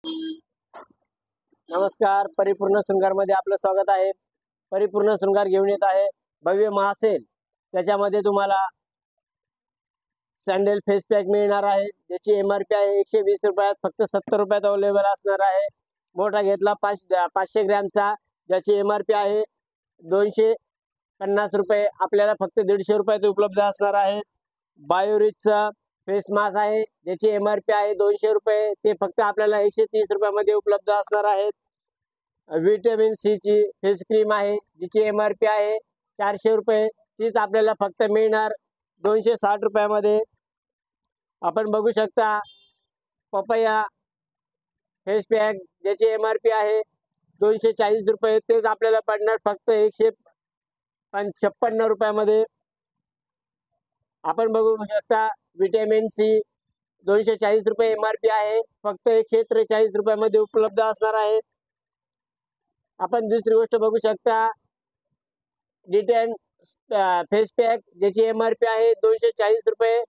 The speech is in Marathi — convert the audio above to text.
नमस्कार, परिपूर्ण शृंगारमध्ये आपलं स्वागत आहे. परिपूर्ण शृंगार घेऊन येत आहे भव्य महासेल. त्याच्यामध्ये तुम्हाला सॅन्डल फेस पॅक मिळणार आहे, ज्याची MRP आहे 120 रुपयात, फक्त 70 रुपयात अवेलेबल असणार आहे. मोठा घेतला 500 ग्रॅमचा, ज्याची MRP आहे 250 रुपये, आपल्याला फक्त 150 रुपयात उपलब्ध असणार आहे. बायोरिचचा फेस मास्क आहे, ज्याची MRP आहे 200 रुपये, ते फक्त आपल्याला 130 रुपयामध्ये उपलब्ध असणार आहेत. विटॅमिन सी ची फेस क्रीम आहे, जिची MRP आहे 400 रुपये, तीच आपल्याला फक्त मिळणार 260 रुपयामध्ये. आपण बघू शकता पपया फेस पॅक, ज्याची MRP आहे 240 रुपये, तेच आपल्याला पडणार फक्त 156 रुपयामध्ये. आपण बघू शकता विटॅमिन सी 240 रुपये MRP आहे, फक्त 143 रुपयामध्ये उपलब्ध असणार आहे. आपण दुसरी गोष्ट बघू शकता डिटेन फेस पॅक, ज्याची MRP आहे 240 रुपये,